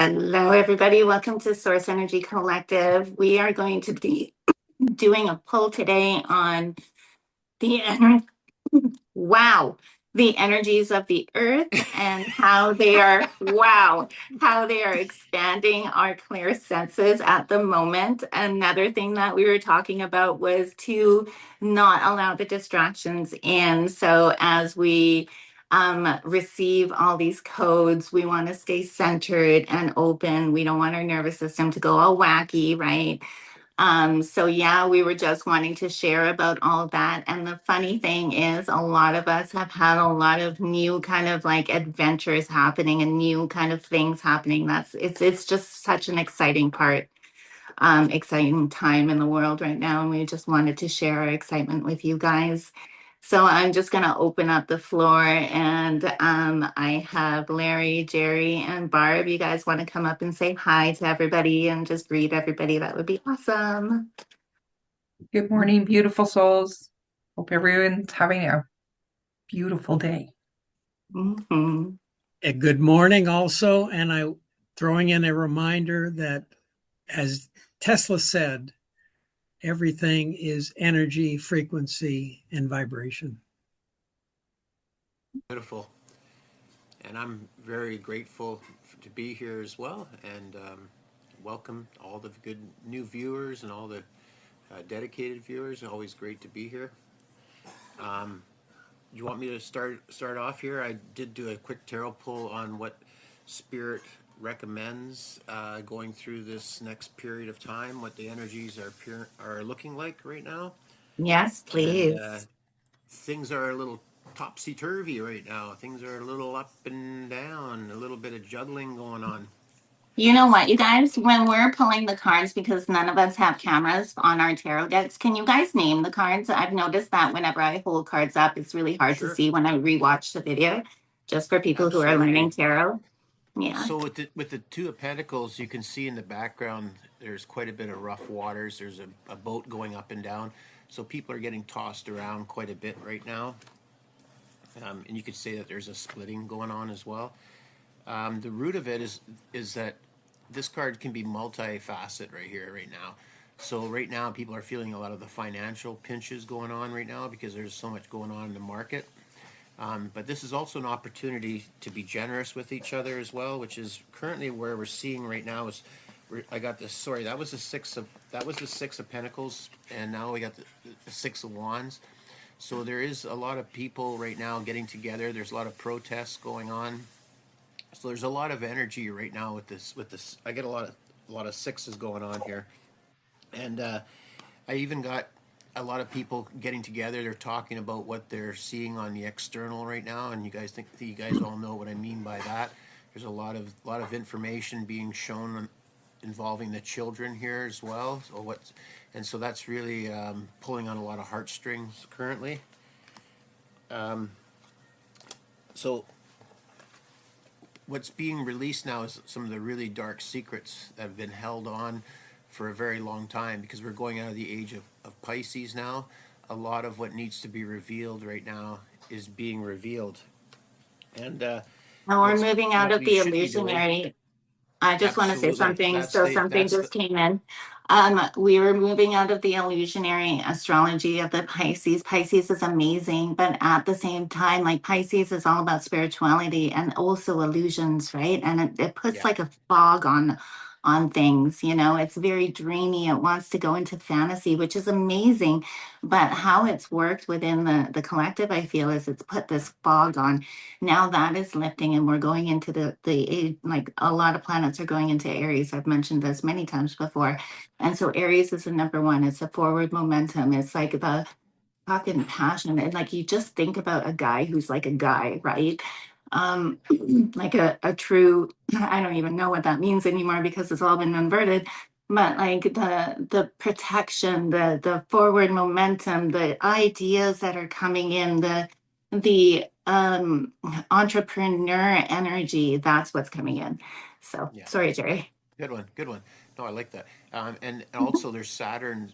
Hello, everybody. Welcome to Source Energy Collective. We are going to be doing a poll today on the the energies of the earth and how they are how they are expanding our clear senses at the moment. Another thing that we were talking about was to not allow the distractions in. So as we receive all these codes, we want to stay centered and open. We don't want our nervous system to go all wacky, right? So yeah, we were just wanting to share about all of that. And the funny thing is, a lot of us have had a lot of new kind of like adventures happening and new kind of things happening. It's just such an exciting time in the world right now. And we just wanted to share our excitement with you guys. So I'm just going to open up the floor, and I have Larry, Jerry, and Barb. You guys want to come up and say hi to everybody and just greet everybody? That would be awesome. Good morning, beautiful souls. Hope everyone's having a beautiful day. Mm-hmm. A good morning also, and I throwing in a reminder that, as Tesla said, everything is energy, frequency, and vibration. Beautiful. And I'm very grateful to be here as well, and welcome all the good new viewers and all the dedicated viewers. Always great to be here. You want me to start off here? I did do a quick tarot pull on what Spirit recommends going through this next period of time, what the energies are looking like right now. Yes, please. And things are a little topsy-turvy right now. Things are a little up and down, a little bit of juggling going on. You know what, you guys, when we're pulling the cards, because none of us have cameras on our tarot decks, can you guys name the cards? I've noticed that whenever I hold cards up, it's really hard to see when I rewatch the video, just for people who are learning tarot. Yeah. So with the Two of Pentacles, you can see in the background there's quite a bit of rough waters. There's a boat going up and down. So people are getting tossed around quite a bit right now. And you could say that there's a splitting going on as well. The root of it is that this card can be multifaceted right now. So right now people are feeling a lot of the financial pinches going on right now because there's so much going on in the market. But this is also an opportunity to be generous with each other as well, which is currently where we're seeing right now is I got this. Sorry, that was the six of Pentacles, and now we got the Six of Wands. So there is a lot of people right now getting together. There's a lot of protests going on. So there's a lot of energy right now with this. I get a lot of sixes going on here, and I even got a lot of people getting together. They're talking about what they're seeing on the external right now, and you guys all know what I mean by that. There's a lot of information being shown involving the children here as well. So that's really pulling on a lot of heartstrings currently. So what's being released now is some of the really dark secrets that have been held on for a very long time, because we're going out of the age of Pisces now. A lot of what needs to be revealed right now is being revealed. And we're moving out of the illusionary. I just want to say something. Something just came in. We were moving out of the illusionary astrology of the Pisces. Pisces is amazing, but at the same time, like Pisces is all about spirituality and also illusions, right? And it puts like a fog on things, it's very dreamy. It wants to go into fantasy, which is amazing. But how it's worked within the collective, I feel, is it's put this fog on. Now that is lifting, and we're going into the like a lot of planets are going into Aries. I've mentioned this many times before. And so Aries is the number one. It's a forward momentum. It's like the fucking passion. And like you just think about a guy who's like a guy, right? Like a true, I don't even know what that means anymore because it's all been inverted. But like the protection, the forward momentum, the ideas that are coming in, the entrepreneur energy, that's what's coming in. So sorry, Jerry. Good one. No, I like that. And also there's Saturn.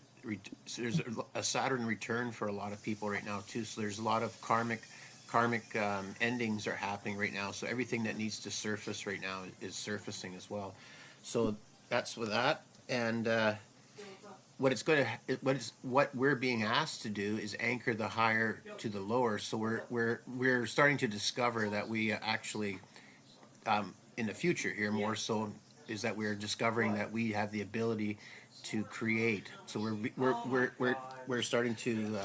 There's a Saturn return for a lot of people right now too. So there's a lot of karmic karmic endings are happening right now. So everything that needs to surface right now is surfacing as well. So that's with that. And what we're being asked to do is anchor the higher to the lower. So we're starting to discover that we actually in the future here more so is that we're discovering that we have the ability to create. So we're starting to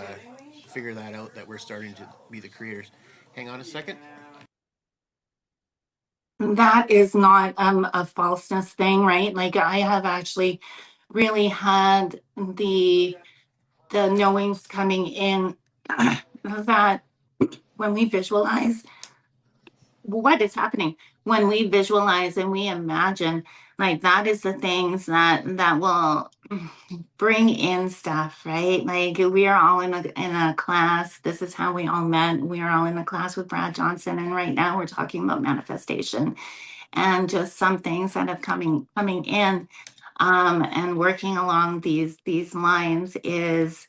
figure that out, that we're starting to be the creators. Hang on a second. That is not a falseness thing, right? Like I have actually really had the knowings coming in that when we visualize what is happening, when we visualize and we imagine, like that is the things that will bring in stuff, right? Like we are all in a class. This is how we all met. We are all in a class with Brad Johnson, and right now we're talking about manifestation and just some things that have coming in, and working along these lines is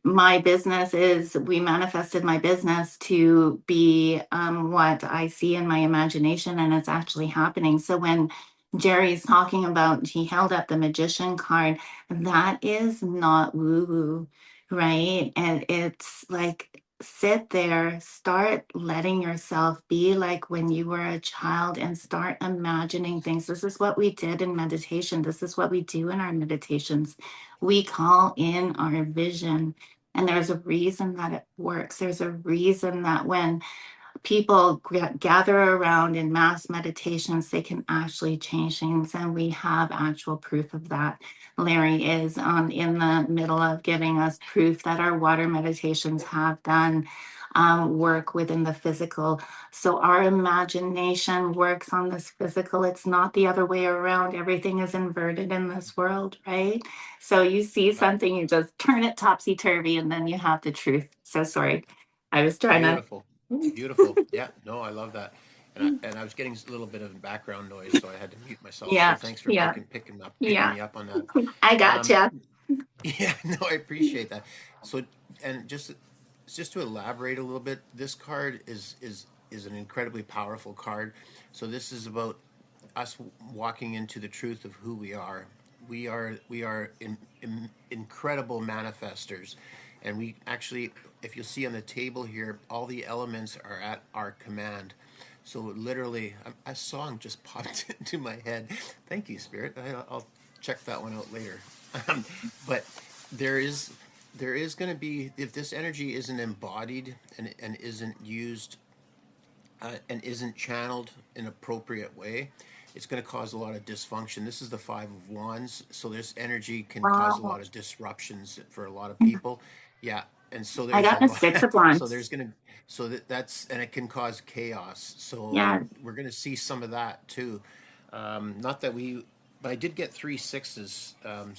my business is we manifested my business to be what I see in my imagination, and it's actually happening. So when Jerry's talking about he held up the magician card, that is not woo woo, right? And it's like sit there, start letting yourself be like when you were a child and start imagining things. This is what we did in meditation. This is what we do in our meditations. We call in our vision. And there's a reason that it works. There's a reason that when people gather around in mass meditations, they can actually change things. And we have actual proof of that. Larry is in the middle of giving us proof that our water meditations have done work within the physical. So our imagination works on this physical. It's not the other way around. Everything is inverted in this world, right? So you see something, you just turn it topsy turvy, and then you have the truth. So sorry. I was trying to. Beautiful. Beautiful. Yeah, no, I love that. And I was getting a little bit of background noise, so I had to mute myself. So Yeah, thanks for yeah, picking yeah. me up on that. I Um, gotcha. yeah, no, I appreciate that. So, and just to elaborate a little bit, this card is an incredibly powerful card. So this is about us walking into the truth of who we are. We are incredible manifestors, and we actually, if you see on the table here, all the elements are at our command. So literally, a song just popped into my head. Thank you, Spirit. I'll check that one out later. But there is going to be, if this energy isn't embodied and isn't used and isn't channeled in an appropriate way, it's going to cause a lot of dysfunction. This is the Five of Wands, so this energy can cause a Wow. lot of disruptions for a lot of people. Yeah, and so I there's a got the lot. Six of So Wands. there's gonna, so that's and it can cause chaos. So Yeah. we're gonna see some of that too. Not that we, but I did get three sixes. And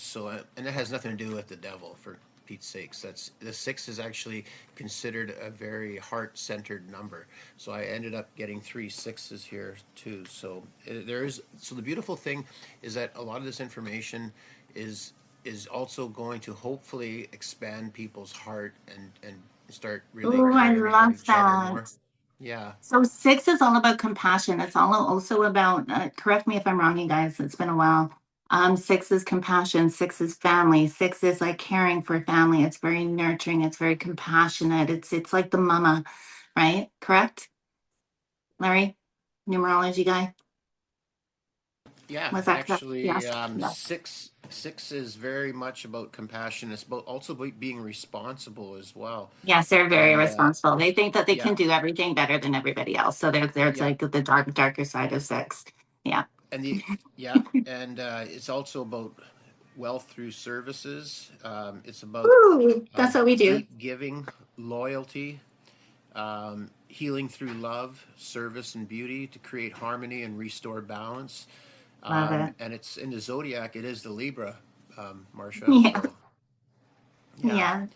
it has nothing to do with the devil, for Pete's sakes. That's the six is actually considered a very heart-centered number. So I ended up getting three sixes here too. So there is. So the beautiful thing is that a lot of this information is also going to hopefully expand people's heart and start really Oh, I caring about love each other more. that. Yeah. So six is all about compassion. It's all also about, correct me if I'm wrong, you guys, it's been a while. Six is compassion, six is family, six is like caring for family. It's very nurturing, it's very compassionate. It's like the mama, right? Correct? Larry, numerology guy. Yeah, Was that correct? actually, Yes. Yes. six is very much about compassion. It's about also about being responsible as well. Yes, they're very And responsible. They think that they yeah, can do everything better than everybody else. So there's yeah, like the darker side of six. Yeah. and the yeah, and it's also about wealth through services. It's about Ooh, that's what we do. deep giving, loyalty, healing through love, service, and beauty to create harmony and restore balance. Love it. And it's in the zodiac. It is the Libra, Marcia. Yeah. So yeah, Yeah.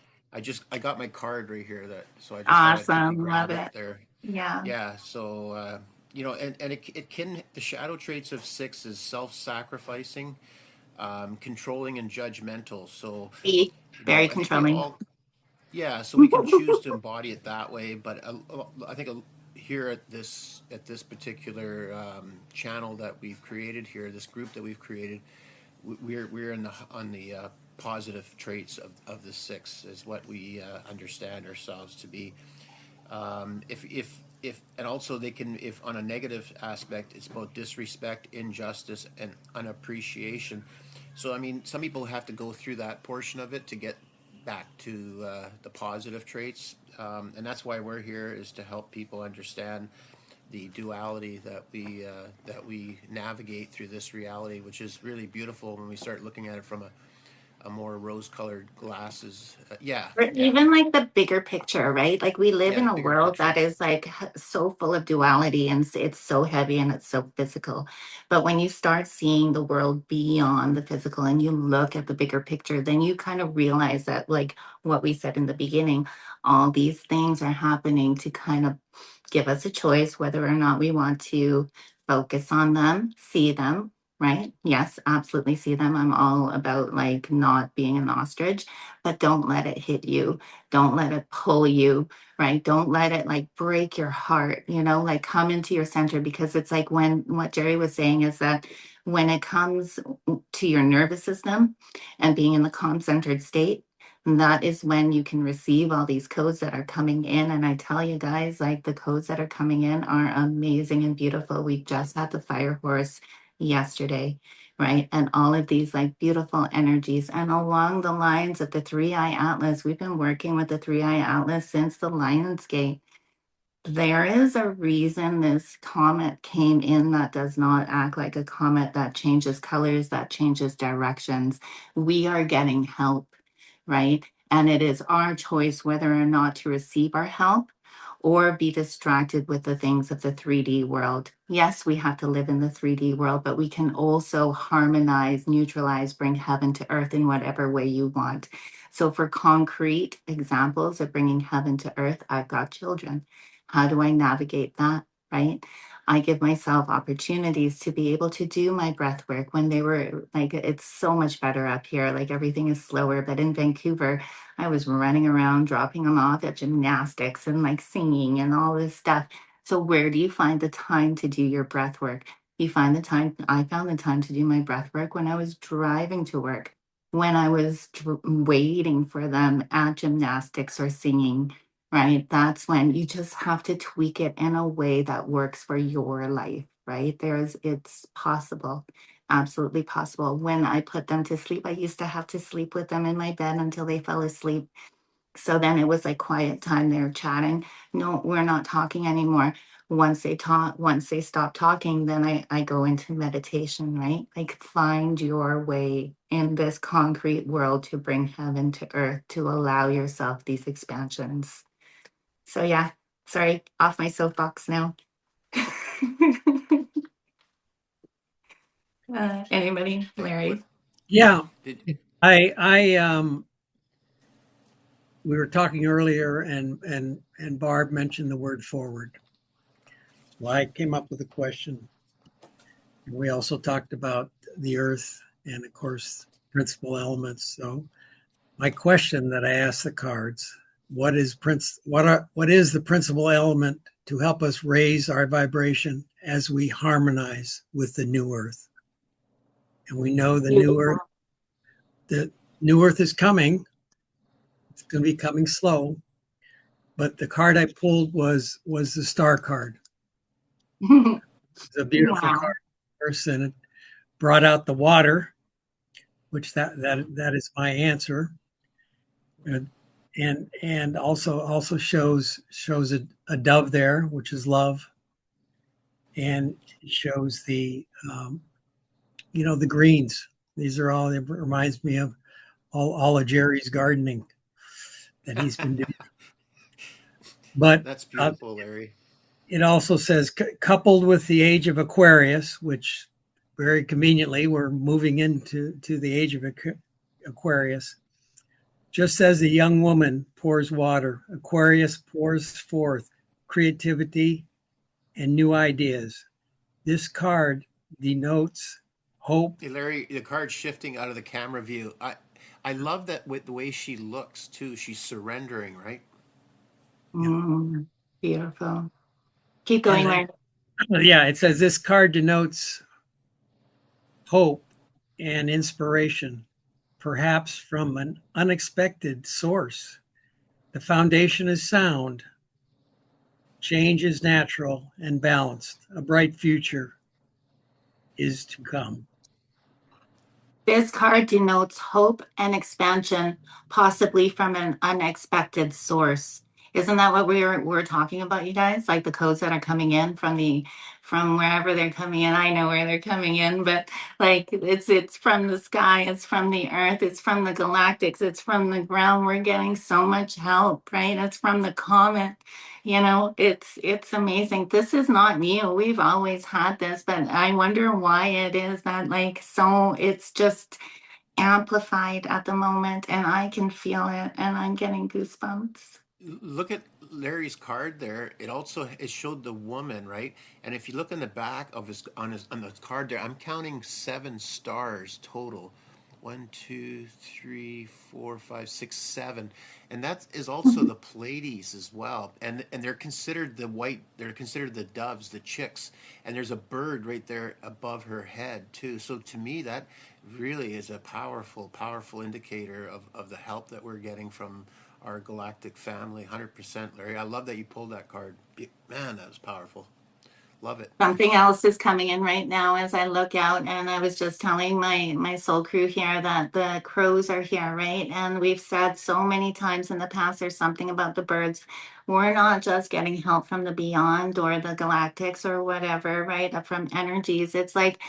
I got my card right here. That so I just thought I'd quickly Awesome. Love grab it it. there. Yeah. Yeah. So and it can, the shadow traits of six is self-sacrificing, controlling, and judgmental. So Be very I think we controlling. all Yeah, so we can choose to embody it that way, but I think here at this particular channel that we've created here, this group that we've created, we're in the on the positive traits of the six is what we understand ourselves to be. If and also they can, if on a negative aspect, it's about disrespect, injustice, and unappreciation. So I mean, some people have to go through that portion of it to get back to the positive traits, and that's why we're here, is to help people understand the duality that we navigate through this reality, which is really beautiful when we start looking at it from a more rose-colored glasses. Or Yeah, even like the bigger picture, right? Like we live yeah, in the a bigger world picture. that is like so full of duality and it's so heavy and it's so physical. But when you start seeing the world beyond the physical and you look at the bigger picture, then you kind of realize that, like what we said in the beginning, all these things are happening to kind of give us a choice whether or not we want to focus on them, see them, right? Yes, absolutely see them. I'm all about like not being an ostrich, but don't let it hit you. Don't let it pull you, right? Don't let it like break your heart, like come into your center, because it's like when what Jerry was saying is that when it comes to your nervous system and being in the calm centered state, that is when you can receive all these codes that are coming in. And I tell you guys, like the codes that are coming in are amazing and beautiful. We just had the fire horse yesterday, right? And all of these like beautiful energies. And along the lines of the three eye atlas, we've been working with the three eye atlas since the Lion's Gate. There is a reason this comet came in that does not act like a comet, that changes colors, that changes directions. We are getting help, right? And it is our choice whether or not to receive our help or be distracted with the things of the 3D world. Yes, we have to live in the 3D world, but we can also harmonize, neutralize, bring heaven to earth in whatever way you want. So, for concrete examples of bringing heaven to earth, I've got children. How do I navigate that? Right? I give myself opportunities to be able to do my breath work when they were like, it's so much better up here. Like everything is slower. But in Vancouver, I was running around, dropping them off at gymnastics and like singing and all this stuff. So, where do you find the time to do your breath work? You find the time, I found the time to do my breath work when I was driving to work, when I was waiting for them at gymnastics or singing, right? That's when you just have to tweak it in a way that works for your life, right? It's possible, absolutely possible. When I put them to sleep, I used to have to sleep with them in my bed until they fell asleep. So then it was like quiet time. They're chatting. No, we're not talking anymore. Once they stop talking, then I go into meditation, right? Like find your way in this concrete world to bring heaven to earth, to allow yourself these expansions. So yeah, sorry, off my soapbox now. Anybody? Okay, what Larry? Yeah, did I we were talking earlier, and Barb mentioned the word forward. So I came up with a question. And we also talked about the earth and, of course, principal elements. So my question that I asked the cards: what is the principal element to help us raise our vibration as we harmonize with the new earth? And we know the new earth is coming. It's going to be coming slow. But the card I pulled was the star card. It's a beautiful Wow. card, and it brought out the water, which that is my answer, and also shows a dove there, which is love, and it shows the the greens. These are all. It reminds me of all of Jerry's gardening that he's been doing. But that's beautiful, Larry. it also says coupled with the age of Aquarius, which very conveniently we're moving into the age of Aquarius. Just as a young woman pours water, Aquarius pours forth creativity and new ideas. This card denotes hope. Hey, Larry, the card's shifting out of the camera view. I love that with the way she looks too. She's surrendering, right? Mm, beautiful. Keep And going, then, Mark. yeah, it says this card denotes hope and inspiration, perhaps from an unexpected source. The foundation is sound, change is natural and balanced. A bright future is to come. This card denotes hope and expansion, possibly from an unexpected source. Isn't that what we're talking about, you guys? Like the codes that are coming in from wherever they're coming in. I know where they're coming in, but like it's from the sky, it's from the earth, it's from the galactics, it's from the ground. We're getting so much help, right? It's from the comet. It's amazing. This is not new. We've always had this, but I wonder why it is that like so it's just amplified at the moment and I can feel it and I'm getting goosebumps. Look at Larry's card there. It showed the woman, right? And if you look in the back of on the card there, I'm counting 7 stars total. 1, 2, 3, 4, 5, 6, 7, and that is also the Pleiades as well. And they're considered the white. They're considered the doves, the chicks. And there's a bird right there above her head too. So to me, that really is a powerful, powerful indicator of the help that we're getting from our galactic family. 100%, Larry. I love that you pulled that card. Man, that was powerful. Love it. Something else is coming in right now as I look out, and I was just telling my soul crew here that the crows are here, right? And we've said so many times in the past, there's something about the birds. We're not just getting help from the beyond or the galactics or whatever, right? From energies. It's like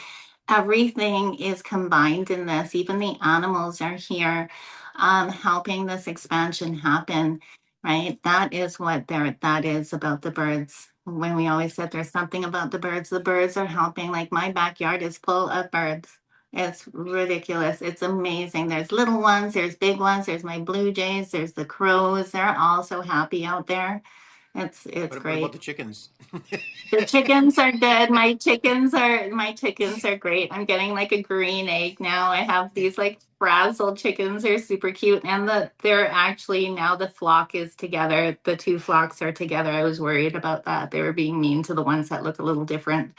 everything is combined in this. Even the animals are here, helping this expansion happen, right? That is that is about the birds. When we always said there's something about the birds are helping. Like my backyard is full of birds. It's ridiculous. It's amazing. There's little ones, there's big ones, there's my blue jays, there's the crows. They're all so happy out there. It's What about great. the chickens? The chickens are good. My chickens are great. I'm getting like a green egg now. I have these like frazzled chickens. They're super cute. And they're actually now the flock is together. The two flocks are together. I was worried about that. They were being mean to the ones that look a little different.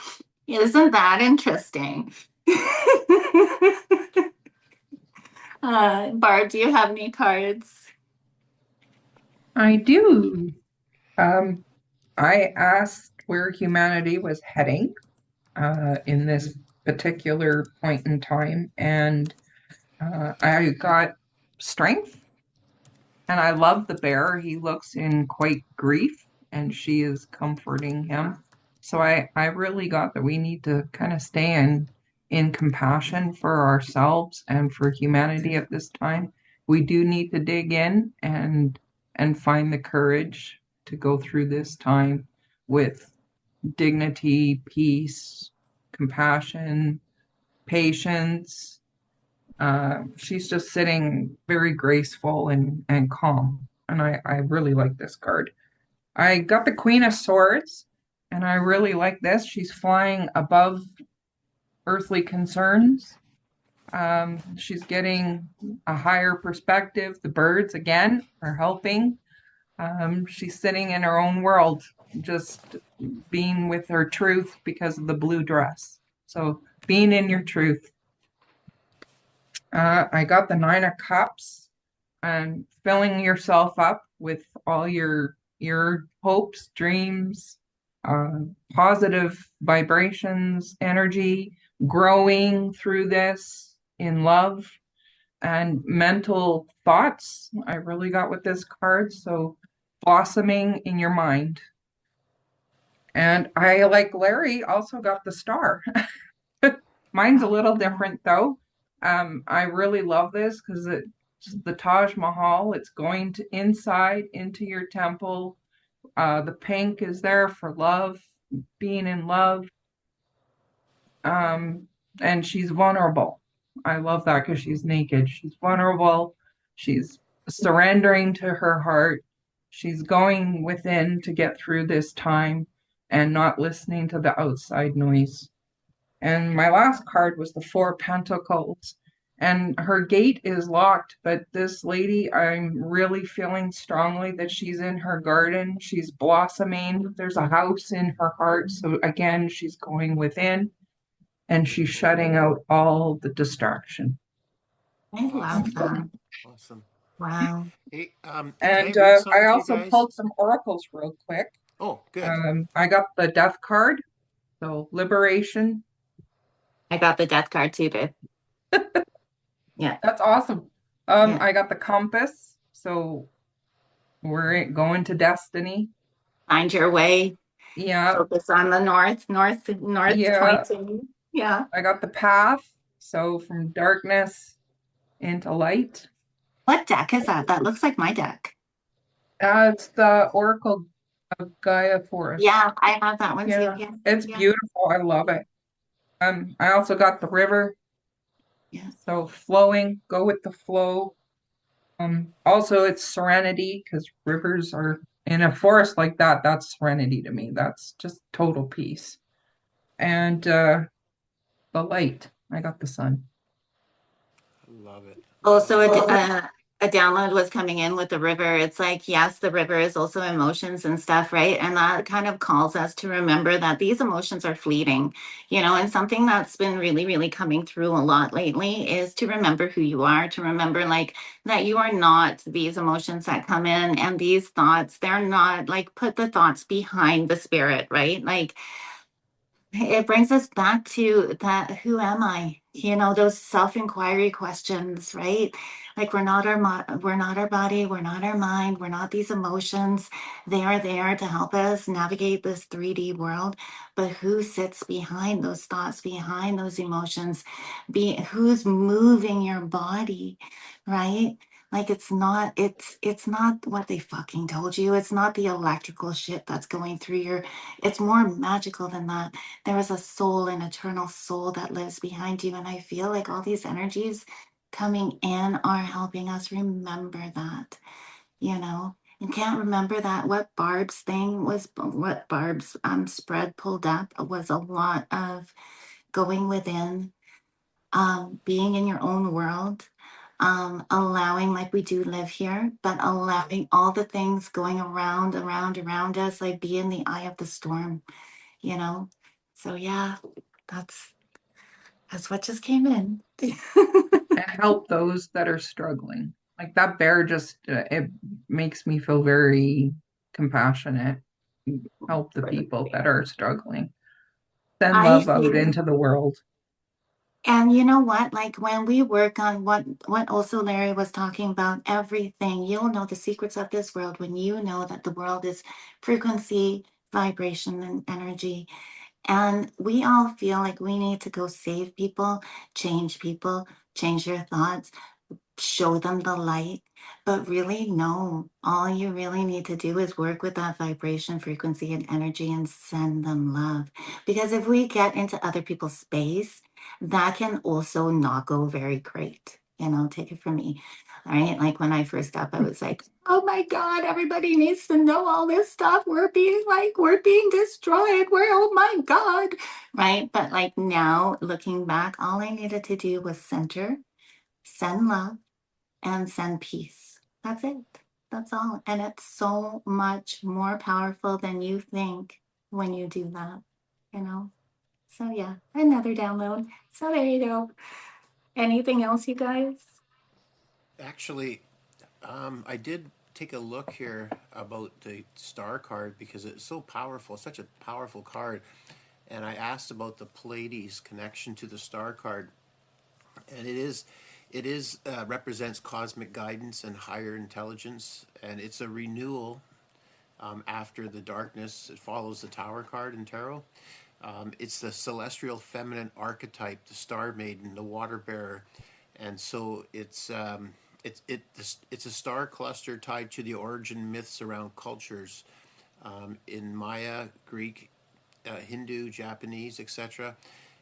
Isn't that interesting? Barb, do you have any cards? I do. I asked where humanity was heading in this particular point in time, and I got strength. And I love the bear. He looks in quite grief, and she is comforting him. So I really got that we need to kind of stay in compassion for ourselves and for humanity at this time. We do need to dig in and find the courage to go through this time with dignity, peace, compassion, patience. She's just sitting very graceful and calm. And I really like this card. I got the Queen of Swords, and I really like this. She's flying above earthly concerns. She's getting a higher perspective. The birds, again, are helping. She's sitting in her own world, just being with her truth because of the blue dress. So being in your truth. I got the Nine of Cups and filling yourself up with all your hopes, dreams, positive vibrations, energy, growing through this in love and mental thoughts. I really got with this card. So blossoming in your mind. And I, like Larry, also got the star. Mine's a little different though. I really love this because it's the Taj Mahal. It's going to inside into your temple. The pink is there for love, being in love. And she's vulnerable. I love that because she's naked. She's vulnerable. She's surrendering to her heart. She's going within to get through this time and not listening to the outside noise. And my last card was the Four Pentacles. and her gate is locked, but this lady, I'm really feeling strongly that she's in her garden. She's blossoming. There's a house in her heart. So again, she's going within and she's shutting out all the distraction. I love that. Awesome. Wow. Hey, can I And read I something to you also guys? pulled some oracles real quick. Oh, good. I got the death card, so liberation. I got the death card too, babe. Yeah. That's awesome. Yeah. I got the compass, so we're going to destiny. Find your way. Yeah, Focus on the north yeah. pointing. Yeah. I got the path, so from darkness into light. What deck is that? That looks like my deck. It's the Oracle of Gaia Force. Yeah, I have that one too. Yeah, Yeah. it's Yeah. beautiful. I love it. I also got the river, Yeah. so flowing, go with the flow. Also it's serenity because rivers are in a forest like that. That's serenity to me. That's just total peace. And the light. I got the sun. Love it. Also, Love it. a download was coming in with the river. It's like, yes, the river is also emotions and stuff, right? And that kind of calls us to remember that these emotions are fleeting, and something that's been really, really coming through a lot lately is to remember who you are, to remember like that you are not these emotions that come in and these thoughts, they're not like put the thoughts behind the spirit, right? Like, it brings us back to that who am I, those self-inquiry questions, right? Like we're not our body, we're not our mind, we're not these emotions. They are there to help us navigate this 3D world, but who sits behind those thoughts, behind those emotions, who's moving your body, right? Like it's not what they fucking told you. It's not the electrical shit that's going through it's more magical than that. There is a soul, an eternal soul that lives behind you. And I feel like all these energies coming in are helping us remember that, and can't remember that what Barb's spread pulled up was a lot of going within, being in your own world, allowing, like we do live here, but allowing all the things going around us, like be in the eye of the storm, you know? So yeah, that's what just came in. And help those that are struggling. Like that bear just it makes me feel very compassionate. Help the people that are struggling. Send I love out feel, into the world. and you know what? Like when we work on what also Larry was talking about, everything, you'll know the secrets of this world when you know that the world is frequency, vibration, and energy. And we all feel like we need to go save people, change their thoughts, show them the light. But really, no, all you really need to do is work with that vibration, frequency, and energy and send them love. Because if we get into other people's space, that can also not go very great. Take it from me. All right. Like when I first up, I was like, oh my God, everybody needs to know all this stuff. We're being destroyed. Oh my God. Right. But like now, looking back, all I needed to do was center, send love, and send peace. That's it. That's all. And it's so much more powerful than you think when you do that, you know? So, yeah, another download. So, there you go. Anything else, you guys? Actually, I did take a look here about the star card because it's so powerful, such a powerful card. And I asked about the Pleiades connection to the star card, and it is represents cosmic guidance and higher intelligence, and it's a renewal after the darkness. It follows the Tower card in tarot. It's the celestial feminine archetype, the star maiden, the water bearer, and so it's a star cluster tied to the origin myths around cultures in Maya, Greek, Hindu, Japanese, etc.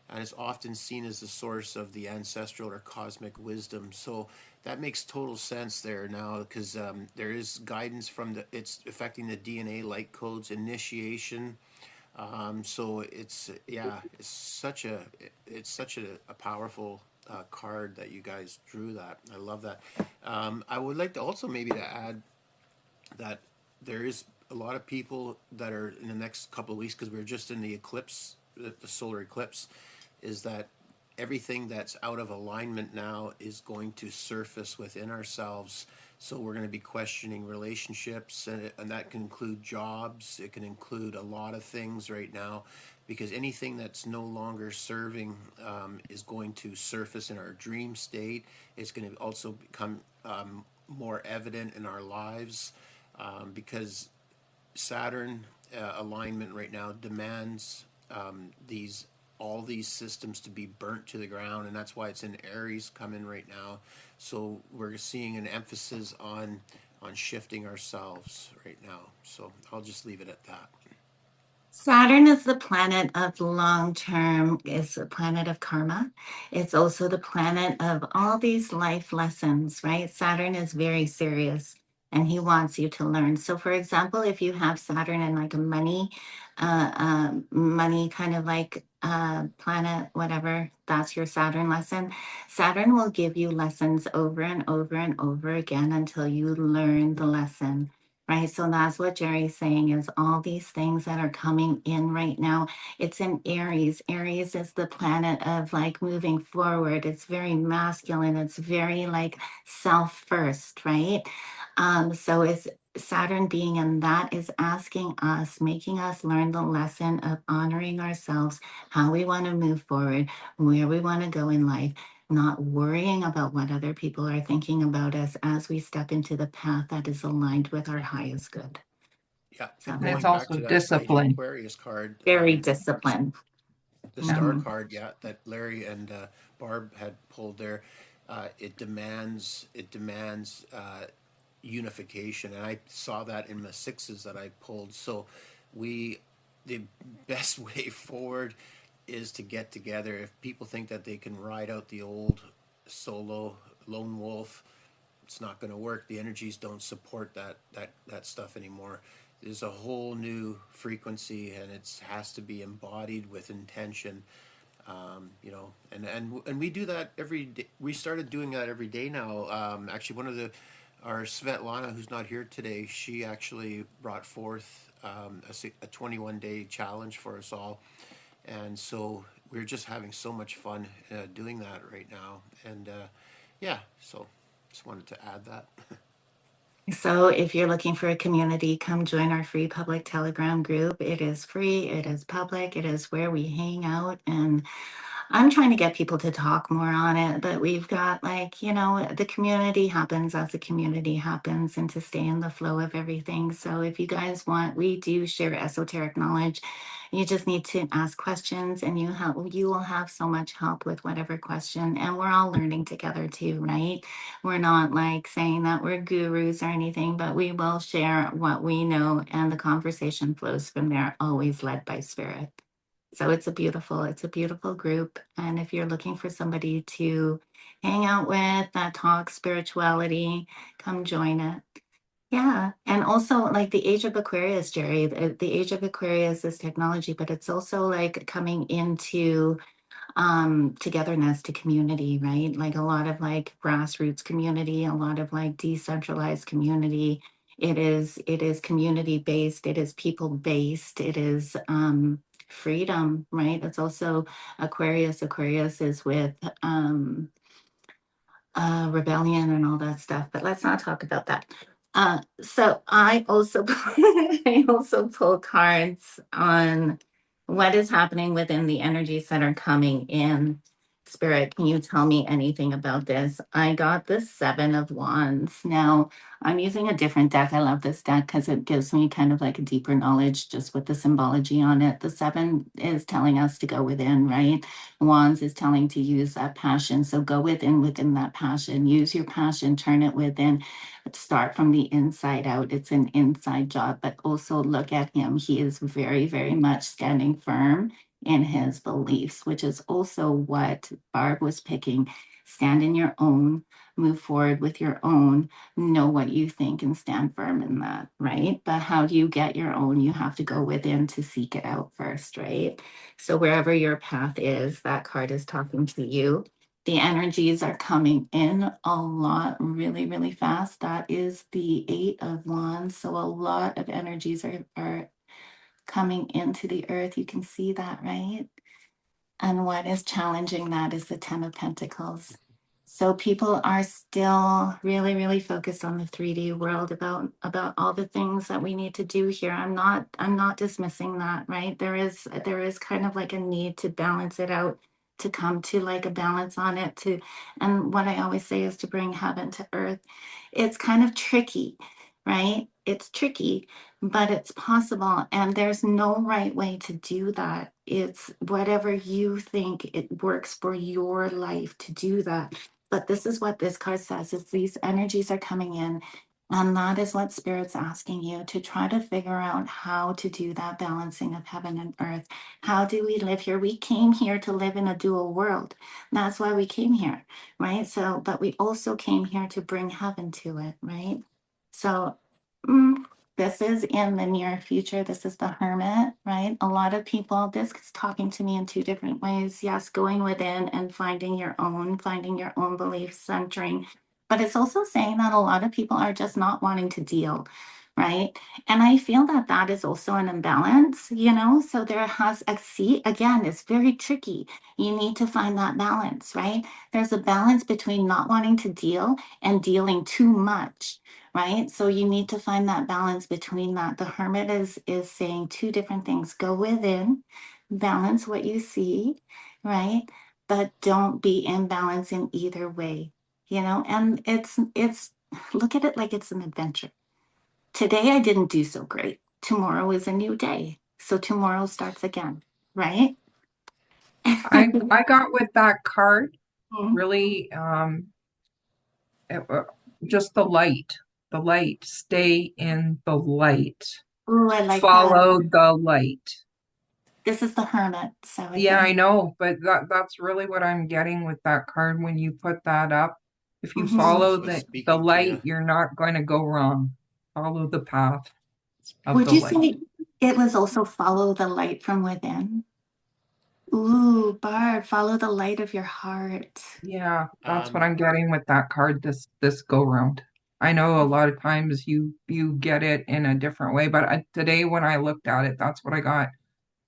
And it's often seen as the source of the ancestral or cosmic wisdom. So that makes total sense there now because there is guidance it's affecting the DNA light codes, initiation. So it's such a powerful card that you guys drew. That I love that. I would like to also maybe to add that there is a lot of people that are in the next couple of weeks, because we're just in the eclipse, the solar eclipse, is that everything that's out of alignment now is going to surface within ourselves. So we're going to be questioning relationships, and that can include jobs. It can include a lot of things right now, because anything that's no longer serving is going to surface in our dream state. It's going to also become more evident in our lives, because Saturn alignment right now demands all these systems to be burnt to the ground, and that's why it's in Aries coming right now. So we're seeing an emphasis on shifting ourselves right now. So I'll just leave it at that. Saturn is the planet of long term, it's a planet of karma. It's also the planet of all these life lessons, right? Saturn is very serious and he wants you to learn. So, for example, if you have Saturn in like a money kind of like planet, whatever, that's your Saturn lesson. Saturn will give you lessons over and over and over again until you learn the lesson. Right. So that's what Jerry's saying is all these things that are coming in right now. It's in Aries. Aries is the planet of like moving forward. It's very masculine. It's very like self first, right? So it's Saturn being in that is asking us, making us learn the lesson of honoring ourselves, how we want to move forward, where we want to go in life, not worrying about what other people are thinking about us as we step into the path that is aligned with our highest good. Yeah, So and And going it's back also to that Light discipline. Aquarius card, very disciplined. the star card, yeah, that Larry and Barb had pulled there, it demands unification, and I saw that in the sixes that I pulled. So the best way forward is to get together. If people think that they can ride out the old solo lone wolf, it's not going to work. The energies don't support that stuff anymore. There's a whole new frequency, and it has to be embodied with intention. And we do that every day. We started doing that every day now. Actually, our Svetlana, who's not here today, she actually brought forth a 21-day challenge for us all, and so we're just having so much fun doing that right now. And so just wanted to add that. So if you're looking for a community, come join our free public Telegram group. It is free, it is public, it is where we hang out, and I'm trying to get people to talk more on it, but we've got the community happens as the community happens and to stay in the flow of everything. So if you guys want, we do share esoteric knowledge. You just need to ask questions and you will have so much help with whatever question. And we're all learning together too, right? We're not like saying that we're gurus or anything, but we will share what we know and the conversation flows from there, always led by spirit. So it's a beautiful group. And if you're looking for somebody to hang out with that talks spirituality, come join it. Yeah. And also like the age of Aquarius, Jerry, the age of Aquarius is technology, but it's also like coming into togetherness to community, right? Like a lot of like grassroots community, a lot of like decentralized community. It is community based, it is people based, it is freedom, right? It's also Aquarius. Aquarius is with rebellion and all that stuff, but let's not talk about that. So I also I also pull cards on what is happening within the energies that are coming in. Spirit, can you tell me anything about this? I got the Seven of Wands. Now, I'm using a different deck. I love this deck because it gives me kind of like a deeper knowledge just with the symbology on it. The seven is telling us to go within, right? Wands is telling to use that passion. So go within that passion. Use your passion, turn it within. Start from the inside out. It's an inside job, but also look at him. He is very, very much standing firm in his beliefs, which is also what Barb was picking. Stand in your own, move forward with your own, know what you think and stand firm in that, right? But how do you get your own? You have to go within to seek it out first, right? So wherever your path is, that card is talking to you. The energies are coming in a lot, really, really fast. That is the 8 of Wands. So a lot of energies are coming into the earth. You can see that, right? And what is challenging that is the 10 of Pentacles. So people are still really, really focused on the 3D world about all the things that we need to do here. I'm not dismissing that, right? There is kind of like a need to balance it out, to come to like a balance on it, to, and what I always say is to bring heaven to earth. It's kind of tricky, right? It's tricky, but it's possible, and there's no right way to do that. It's whatever you think it works for your life to do that. But this is what this card says, is these energies are coming in, and that is what Spirit's asking you to try to figure out how to do that balancing of heaven and earth. How do we live here? We came here to live in a dual world. That's why we came here, right? So, but we also came here to bring heaven to it, right? So, this is in the near future. This is the Hermit, right? A lot of people, this is talking to me in 2 different ways. Yes, going within and finding your own belief centering. But it's also saying that a lot of people are just not wanting to deal, right? And I feel that that is also an imbalance, you know? So there has, see, again, it's very tricky. You need to find that balance, right? There's a balance between not wanting to deal and dealing too much, right? So you need to find that balance between that. The Hermit is saying 2 different things. Go within, balance what you see, right? But don't be imbalanced in either way, you know? And it's look at it like it's an adventure. Today I didn't do so great. Tomorrow is a new day. So tomorrow starts again, right? I got with that card Mhm. really it- uh, just the light, stay in the light, Ooh, I like that. follow the light. This is the Hermit. So Yeah, I again, know, but that's really what I'm getting with that card when you put that up. If you mhm. That's follow what's the speaking to light, you. you're not going to go wrong. Follow the path of Would the you light. say it was also follow the light from within? Ooh, Barb, follow the light of your heart. Yeah, that's what Um, I'm getting with that card this go round. I know a lot of times you get it in a different way, but today when I looked at it, that's what I got.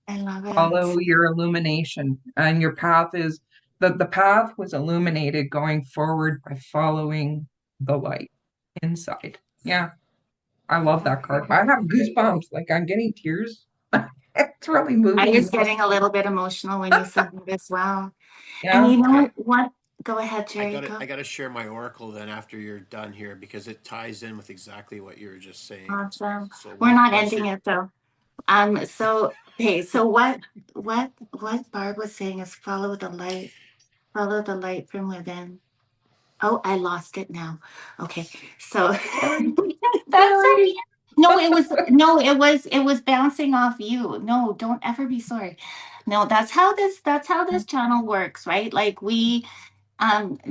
I love Follow it. your illumination, and your path is the path was illuminated going forward by following the light inside. Yeah, I love that card. I have goosebumps, like I'm getting tears. It's really I moving. was getting a little bit emotional when you said that as well. And Yeah. you okay, know what? Go ahead, Jerry. Go. I gotta share my oracle then after you're done here because it ties in with exactly what you were just saying. Awesome. So We're not once ending you're it though. So okay, so what Barb was saying is follow the light. Follow the light from within. Oh, I lost it now. Okay. So Sorry. that's okay. Sorry. No, it was bouncing off you. No, don't ever be sorry. No, that's how this channel works, right? Like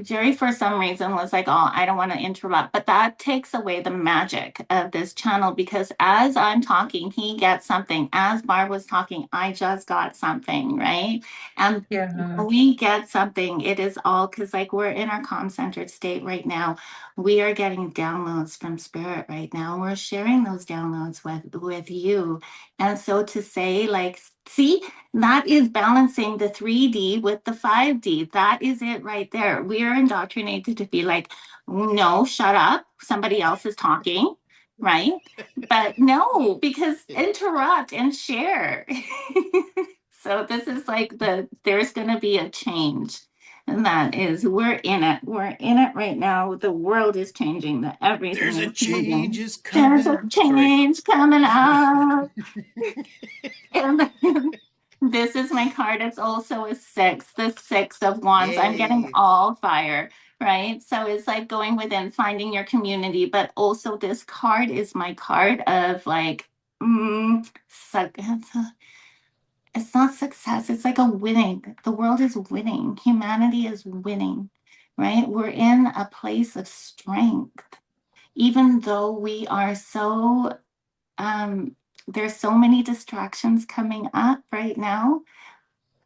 Jerry for some reason was like, oh, I don't want to interrupt, but that takes away the magic of this channel because as I'm talking, he gets something. As Barb was talking, I just got something, right? And Yeah. we get something. It is all because like we're in our calm centered state right now. We are getting downloads from spirit right now. We're sharing those downloads with you. And so to say, like, see, that is balancing the 3D with the 5D. That is it right there. We are indoctrinated to be like, no, shut up. Somebody else is talking, right? But no, because interrupt and share. So this is like there's going to be a change. And that is, we're in it. We're in it right now. The world is changing. Everything there's a is change changing. is There's a coming. Sorry. change coming up. And this is my card. It's also a 6, the 6 of Wands. I'm getting Yay. all fire, right? So it's like going within, finding your community, but also this card is my card of like, it's not success. It's like a winning. The world is winning. Humanity is winning, right? We're in a place of strength, even though we are so there's so many distractions coming up right now.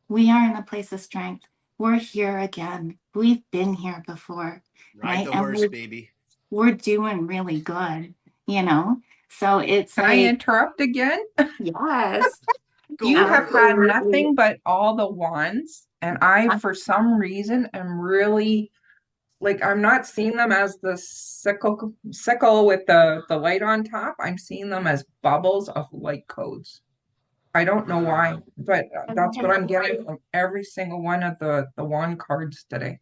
We are in a place of strength. we're here again. We've been here before, Ride right? the And horse, baby. we're doing really good, you know? So it's Can I like, interrupt again? yes, You Go have for it. had absolutely. nothing but all the wands, and I, for some reason, am really like I'm not seeing them as the sickle with the light on top. I'm seeing them as bubbles of light codes. I don't know why, but that's what I'm getting from every single one of the wand cards today.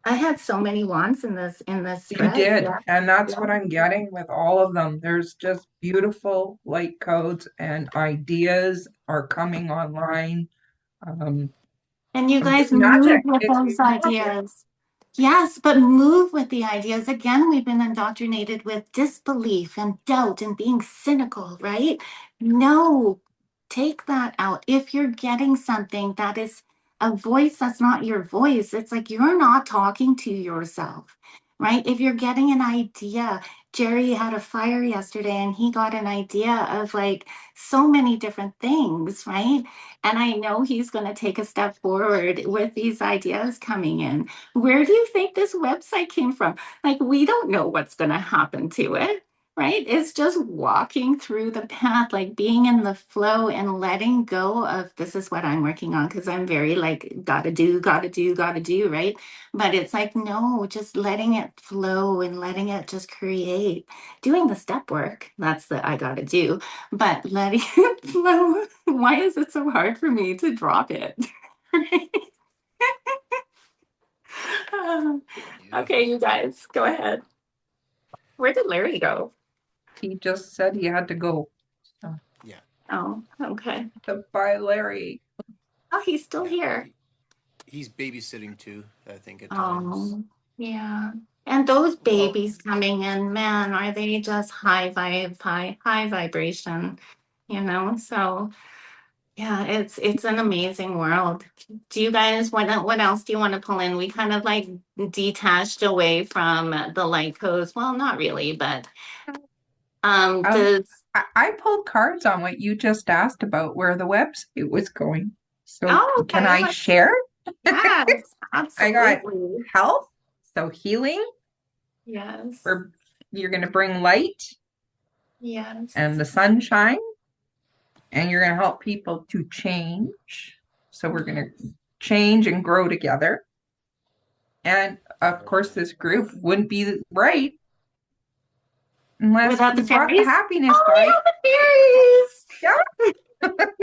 I had so many wands in this You spread. did, Yeah. and that's Yeah. what I'm getting with all of them. There's just beautiful light codes and ideas are coming online. Um, And you of guys just move magic. with It's those magic. ideas. Yes, but move with the ideas. Again, we've been indoctrinated with disbelief and doubt and being cynical, right? No, take that out. If you're getting something that is a voice that's not your voice, it's like you're not talking to yourself, right? If you're getting an idea, Jerry had a fire yesterday and he got an idea of like so many different things, right? And I know he's going to take a step forward with these ideas coming in. Where do you think this website came from? Like, we don't know what's going to happen to it, right? It's just walking through the path, like being in the flow and letting go of this is what I'm working on because I'm very like, gotta do, right? But it's like, no, just letting it flow and letting it just create, doing the step work. That's the I gotta do, but letting it flow. Why is it so hard for me to drop it? Okay, Beautiful. you guys, go ahead. Where did Larry go? He just said he had to go. So, Yeah. Oh, okay. goodbye, Larry. Oh, he's still Yeah. here. He's babysitting too, I think, at times. Oh, yeah. And those Well, babies coming in, man, are they just high vibe, high vibration, you know? So yeah, it's an amazing world. Do you guys what else do you want to pull in? We kind of like detached away from the light codes. Well, not really, but Um, does I pulled cards on what you just asked about where the website was going. So oh can okay, I let's share? yes, I got absolutely. health, so healing, Yes. where you're going to bring light and Yes. the sunshine, and you're going to help people to change. So we're going to change and grow together. And of course, this group wouldn't be right unless Without we the brought the fairies? happiness Oh, we vibe. have the Yeah, fairies.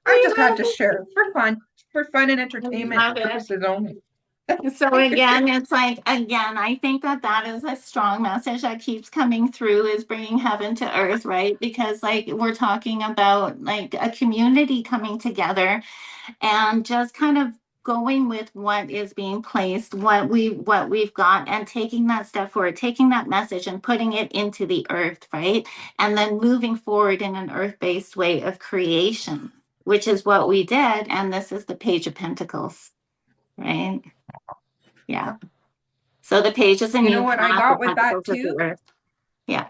I We just had have to share for fun and I entertainment love it. purposes only. So again, it's like, again, I think that that is a strong message that keeps coming through is bringing heaven to earth, right? Because like we're talking about like a community coming together and just kind of going with what is being placed, what we've got and taking that step forward, taking that message and putting it into the earth, right? And then moving forward in an earth-based way of creation, which is what we did. And this is the Page of Pentacles, right? Yeah. So the page is a You know new what I path, the got with that pentacles of the too? earth. Yeah.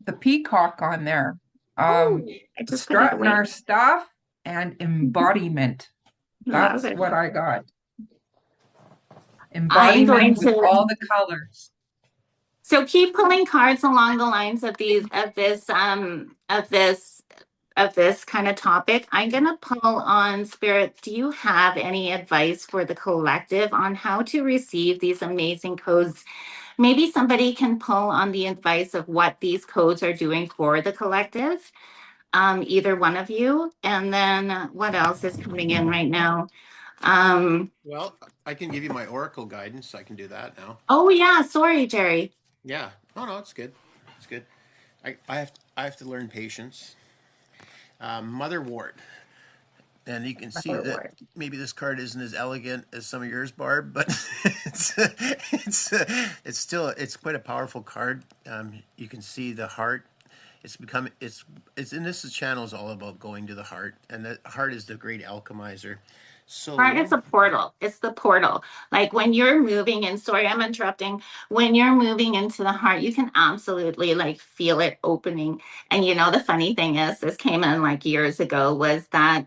The peacock on there. Oh, I just put it Strutting away. our stuff and embodiment. Love That's it. what I got. I'm going Embodiment with to all the colors. so keep pulling cards along the lines of these of this kind of topic. I'm gonna pull on spirit. Do you have any advice for the collective on how to receive these amazing codes? Maybe somebody can pull on the advice of what these codes are doing for the collective. Either one of you. And then what else is coming in right now? well, I can give you my oracle guidance. I can do that now. Oh yeah, sorry, Jerry. Yeah. Oh no, it's good. It's good. I have to learn patience. Mother Ward. And you can see that Forward. maybe this card isn't as elegant as some of yours, Barb, but it's still it's quite a powerful card. You can see the heart. It's become it's and this channel is all about going to the heart, and the heart is the great alchemizer. Right, So it's a portal. It's the portal. Like when you're moving and sorry, I'm interrupting. When you're moving into the heart, you can absolutely like feel it opening. And you know, the funny thing is, this came in like years ago, was that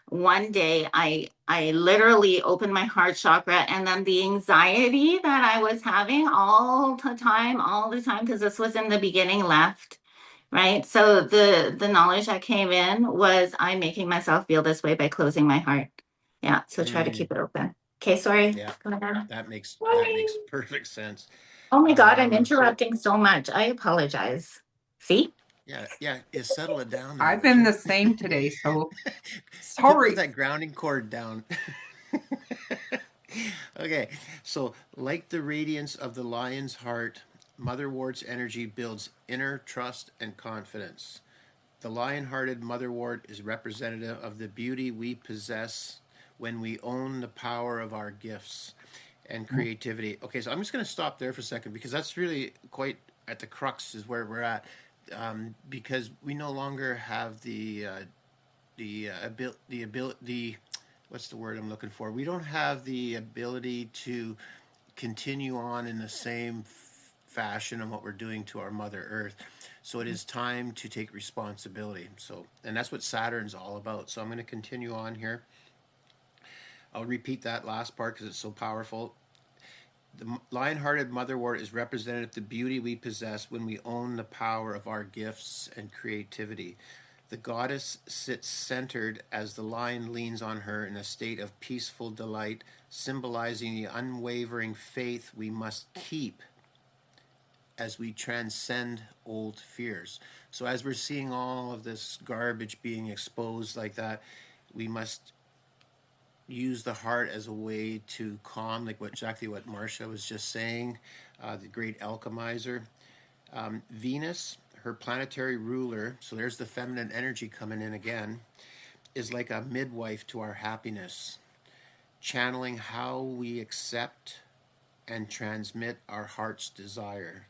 one day I literally opened my heart chakra, and then the anxiety that I was having all the time, because this was in the beginning, left. Right. So the knowledge that came in was I'm making myself feel this way by closing my heart. Yeah. So try to keep it open. Okay, sorry. Yeah, Go ahead. that makes Sorry. perfect sense. Oh my God, I'm So interrupting so much. I apologize. See? yeah, settle it down there, I've would been you? the same today, so Put sorry. that grounding cord down. Okay, so like the radiance of the lion's heart, motherwort's energy builds inner trust and confidence. The lion-hearted motherwort is representative of the beauty we possess when we own the power of our gifts and creativity. Okay, so I'm just going to stop there for a second because that's really quite at the crux is where we're at, because we no longer have the what's the word I'm looking for? We don't have the ability to continue on in the same fashion of what we're doing to our Mother Earth. So it is time to take responsibility. So, and that's what Saturn's all about. So I'm going to continue on here. I'll repeat that last part because it's so powerful. The lion-hearted motherwort is representative of the beauty we possess when we own the power of our gifts and creativity. The goddess sits centered as the lion leans on her in a state of peaceful delight, symbolizing the unwavering faith we must keep as we transcend old fears. So as we're seeing all of this garbage being exposed like that, we must use the heart as a way to calm, like exactly what Marcia was just saying, the great alchemizer. Venus, her planetary ruler, so there's the feminine energy coming in again, is like a midwife to our happiness, channeling how we accept and transmit our heart's desire.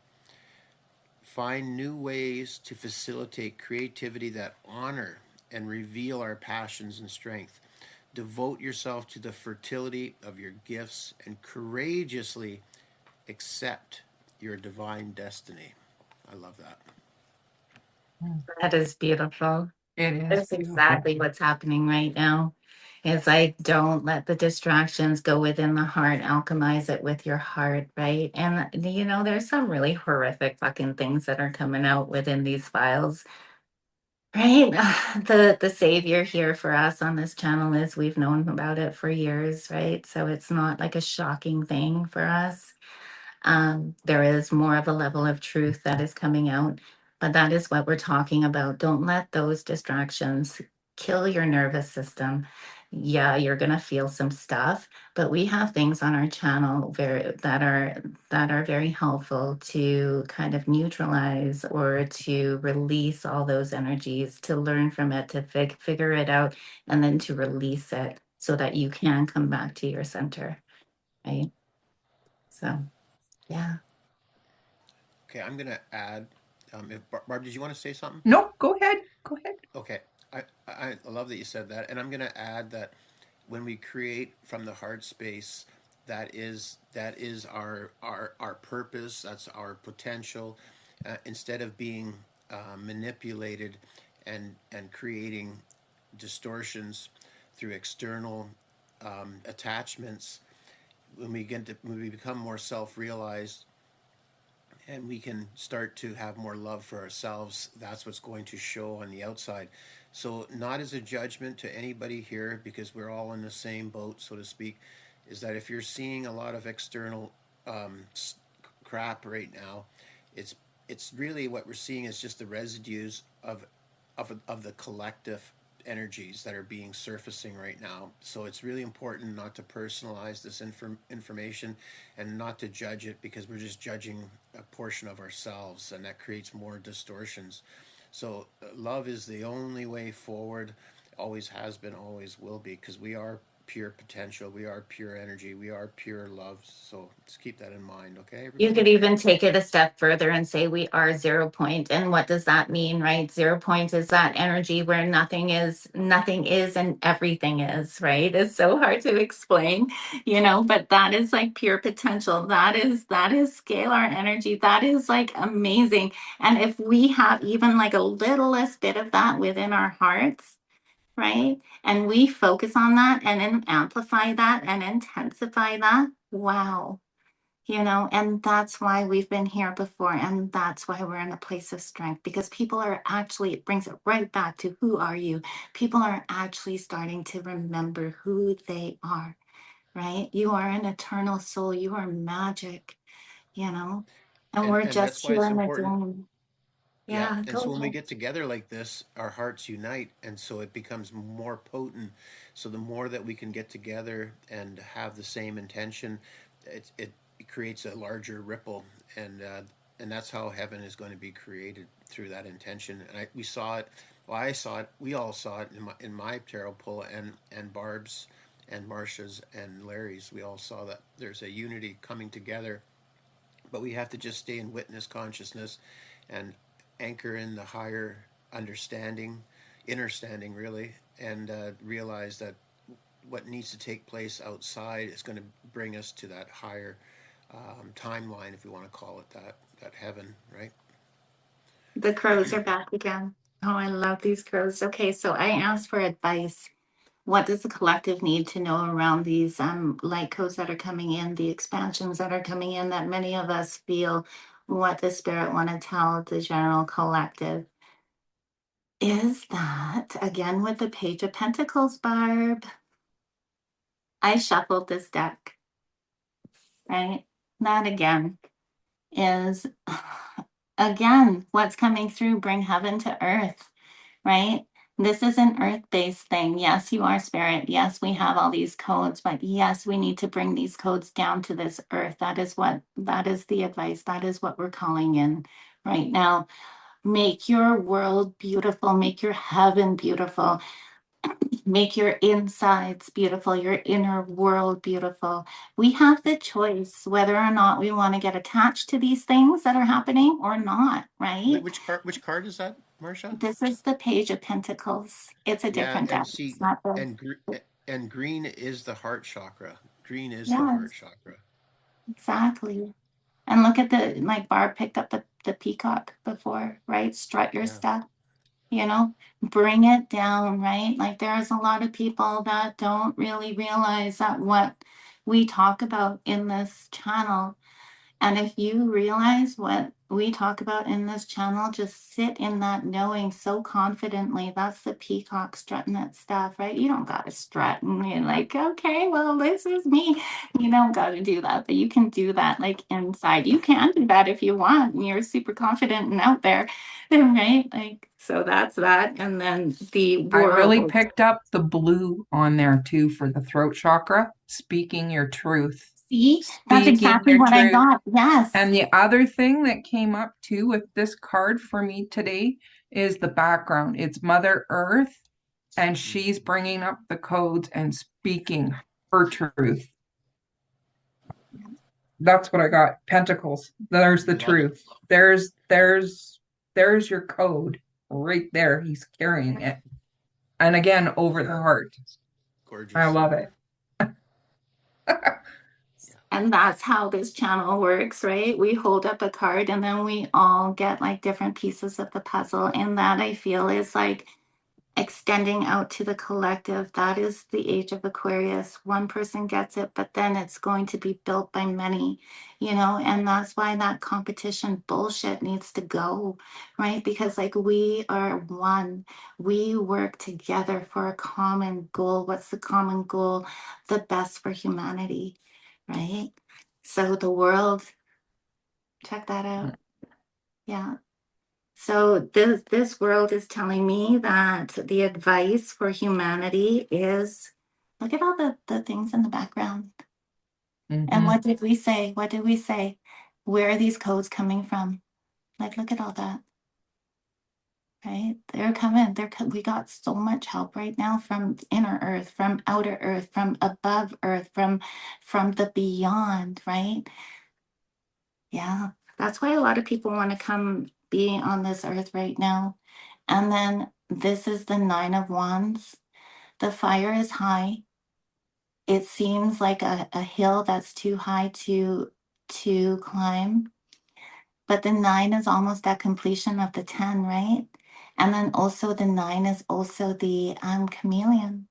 Find new ways to facilitate creativity that honor and reveal our passions and strength. Devote yourself to the fertility of your gifts and courageously accept your divine destiny. I love that. That is beautiful. It is That's beautiful. exactly what's happening right now. It's like, don't let the distractions go within the heart, alchemize it with your heart, right? And, there's some really horrific fucking things that are coming out within these files, right? The savior here for us on this channel is we've known about it for years, right? So it's not like a shocking thing for us. There is more of a level of truth that is coming out, but that is what we're talking about. Don't let those distractions kill your nervous system. Yeah, you're gonna feel some stuff, but we have things on our channel that are very helpful to kind of neutralize or to release all those energies, to learn from it, to figure it out, and then to release it so that you can come back to your center, right? So, yeah. Okay, I'm going to add. If Barb, did you want to say something? No, go ahead. Go ahead. Okay, I love that you said that, and I'm going to add that when we create from the heart space, that is our purpose. That's our potential. Instead of being manipulated and creating distortions through external attachments, when we become more self-realized and we can start to have more love for ourselves, that's what's going to show on the outside. So not as a judgment to anybody here, because we're all in the same boat, so to speak, is that if you're seeing a lot of external crap right now, it's really what we're seeing is just the residues of the collective energies that are being surfacing right now. So it's really important not to personalize this information and not to judge it, because we're just judging a portion of ourselves, and that creates more distortions. So love is the only way forward, always has been, always will be, because we are pure potential, we are pure energy, we are pure love. So let's keep that in mind, okay, everybody? You could even take it a step further and say we are 0 point. And what does that mean, right? 0 point is that energy where nothing is and everything is, right? It's so hard to explain, but that is like pure potential. That is scalar energy. That is like amazing. And if we have even like a littlest bit of that within our hearts, right? And we focus on that and then amplify that and intensify that. Wow. You know, and that's why we've been here before. And that's why we're in a place of strength, because people are actually, it brings it right back to who are you? People are actually starting to remember who they are, right? You are an eternal soul. You are magic, you know, and we're And that's just why here it's in the important. dream. Yeah, Yeah, and go so when we ahead. get together like this, our hearts unite, and so it becomes more potent. So the more that we can get together and have the same intention, it creates a larger ripple, and that's how heaven is going to be created, through that intention. And we saw it. Well, I saw it. We all saw it in my tarot pull, and Barb's, and Marcia's, and Larry's. We all saw that there's a unity coming together, but we have to just stay in witness consciousness and anchor in the higher understanding, understanding really, and realize that what needs to take place outside is going to bring us to that higher timeline, if we want to call it that, that heaven, right? The crows are back again. Oh, I love these crows. Okay, so I asked for advice. What does the collective need to know around these light codes that are coming in, the expansions that are coming in, that many of us feel? What the spirit want to tell the general collective is that, again, with the Page of Pentacles, Barb, I shuffled this deck, right? That again is, again, what's coming through, bring heaven to earth, right? This is an earth-based thing. Yes, you are spirit. Yes, we have all these codes, but yes, we need to bring these codes down to this earth. That is the advice. That is what we're calling in right now. Make your world beautiful. Make your heaven beautiful. Make your insides beautiful, your inner world beautiful. We have the choice whether or not we want to get attached to these things that are happening or not, right? Which card is that, Marcia? This is the Page of Pentacles. It's a Yeah, different and deck. It's see, not the, and and green is the heart chakra. Green is the heart yes, chakra. exactly. And look at like Barb picked up the peacock before, right? Strut your Yeah. stuff, bring it down, right? Like there's a lot of people that don't really realize that what we talk about in this channel. And if you realize what we talk about in this channel, just sit in that knowing so confidently. That's the peacock strutting that stuff, right? You don't got to strut and you're like, okay, well, this is me. You don't got to do that, but you can do that like inside. You can do that if you want. And you're super confident and out there, right? Like, so that's that. And then the I really world. picked up the blue on there too for the throat chakra, speaking your truth. See, that's Speaking exactly your what I truth. got. Yes. And the other thing that came up too with this card for me today is the background. It's Mother Earth, and she's bringing up the codes and speaking her truth. That's what I got. Pentacles. There's the Love it. truth. There's your code right there. He's carrying it. And again, over the heart. I Gorgeous. love it. And that's how this channel works, right? We hold up a card and then we all get like different pieces of the puzzle. And that I feel is like extending out to the collective. That is the age of Aquarius. One person gets it, but then it's going to be built by many, and that's why that competition bullshit needs to go, right? Because like we are one, we work together for a common goal. What's the common goal? The best for humanity, right? So the world, check that out. Yeah. So this world is telling me that the advice for humanity is look at all the things in the background. And Mhm. what did we say? What did we say? Where are these codes coming from? Like, look at all that, right? They're coming. We got so much help right now from inner earth, from outer earth, from above earth, from the beyond, right? Yeah, that's why a lot of people want to come be on this earth right now. And then this is the Nine of Wands. The fire is high. It seems like a hill that's too high to climb. But the nine is almost at completion of the 10, right? And then also the 9 is also the chameleon.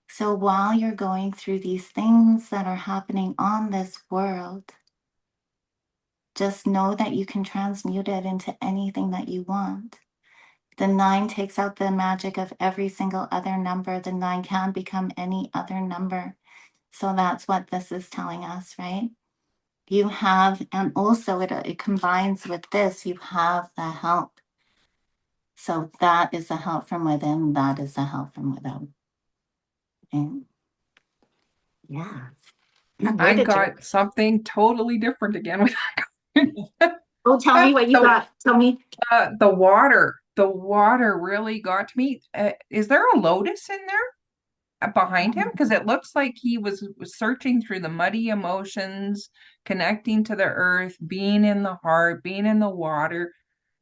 So while you're going through these things that are happening on this world, just know that you can transmute it into anything that you want. The 9 takes out the magic of every single other number. The 9 can become any other number. So that's what this is telling us, right? You have, and also it combines with this, you have the help. So that is the help from within, that is the help from without. And yeah. Where I did you? got something totally different again with Oh, tell me what you got. Tell me. the water. The water really got to me. Is there a lotus in there behind him? Because it looks like he was searching through the muddy emotions, connecting to the earth, being in the heart, being in the water,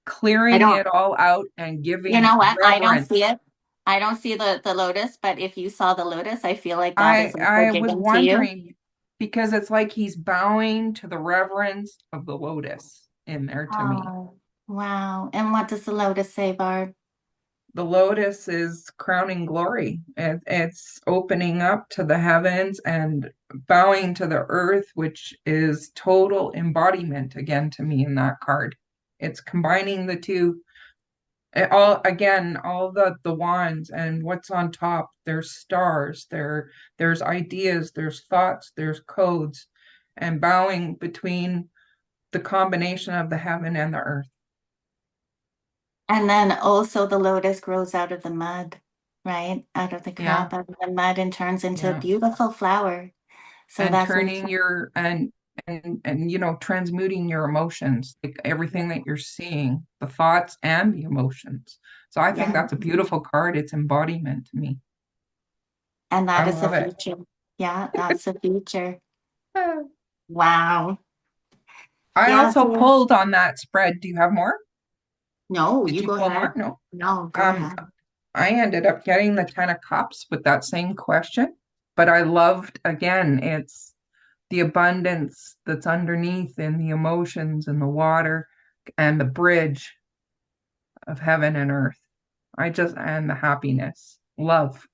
I clearing don't, it all out and you giving know what? I don't reverence. see it. I don't see the lotus, but if you saw the lotus, I feel like that is also I was given to you. wondering because it's like he's bowing to the reverence of the lotus in there to me. Oh, wow. And what does the lotus say, Barb? The lotus is crowning glory. It's opening up to the heavens and bowing to the earth, which is total embodiment again to me in that card. It's combining the two. All again, all the wands and what's on top. There's stars. There's ideas. There's thoughts. There's codes, and bowing between the combination of the heaven and the earth. And then also the lotus grows out of the mud, right? Out of the Yeah, crap, out of the mud, and turns into a yeah. beautiful flower. So And that's turning your and you know transmuting your emotions, like everything that you're seeing, the thoughts and the emotions. So I think yeah. that's a beautiful card. It's embodiment to me. And I that is the love it. future. Yeah, that's the future. Wow. I Yeah, also so pulled on that spread. Do you have more? no, Did you you go pull more? ahead. No. No, go Um, ahead. I ended up getting the Ten of Cups with that same question, but I loved again, it's the abundance that's underneath in the emotions and the water and the bridge of heaven and earth. And the happiness, love,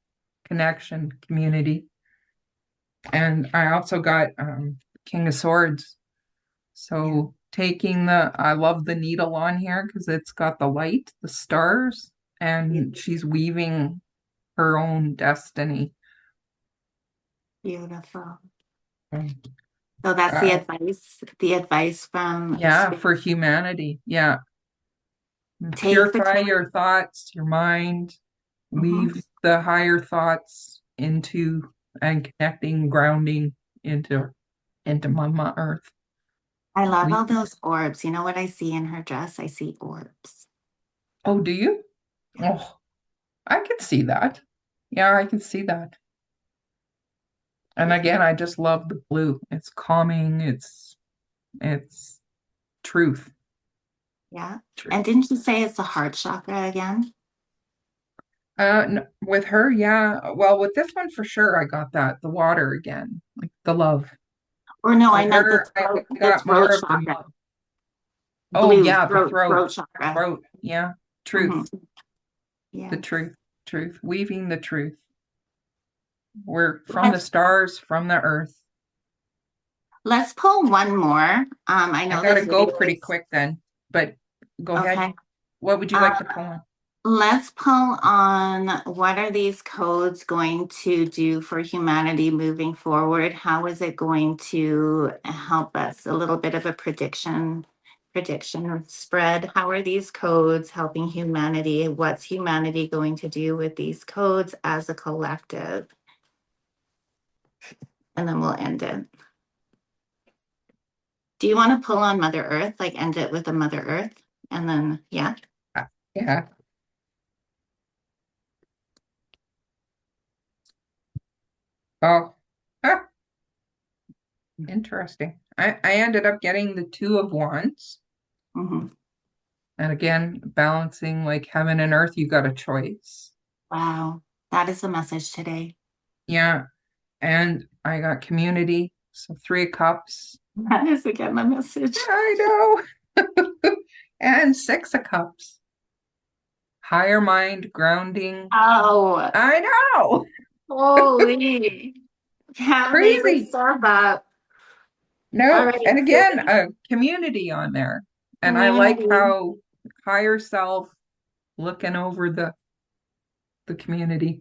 connection, community. And I also got King of Swords. Yeah, So taking I love the needle on here because it's got the light, the stars, and she's weaving her own destiny. beautiful. Mm. So that's Uh, the advice from yeah, Spirit. for humanity. Yeah. Take the Purify time. your thoughts, your mind, Mhm. weave the higher thoughts into and connecting, grounding into Mama Earth. I love We, all those orbs. You know what I see in her dress? I see orbs. oh, do you? Yeah. Oh, I can see that. Yeah, I can see that. And Yeah. again, I just love the blue. It's calming. It's truth. Yeah. Truth. And didn't you say it's the heart chakra again? With her, yeah. Well, with this one for sure, I got that. The water again, like the love. Or no, I With meant her, I the got more throat of the chakra. love. Oh, Blue yeah, the throat chakra. throat. Yeah, Hmm. truth, the Yes. truth, weaving the truth. We're from the Let's stars, from the earth. let's pull one more. I I know gotta this go video pretty is quick then, but go ahead. okay. What would you Um, like to pull on? let's pull on what are these codes going to do for humanity moving forward? How is it going to help us? A little bit of a prediction spread. How are these codes helping humanity? What's humanity going to do with these codes as a collective? And then we'll end it. Do you want to pull on Mother Earth, like end it with a Mother Earth? And then, yeah. Yeah. Oh, ah, interesting. I ended up getting the Two of Wands. Mhm. And again, balancing like heaven and earth, you got a choice. Wow. That is the message today. Yeah. And I got community. So Three of Cups. That is again the message. I know. And Six of Cups. higher mind, grounding. Oh, I know. holy. Can't make this Crazy. stuff up. All No. right, And so again, a community on there. And I like community. how higher self looking over the community.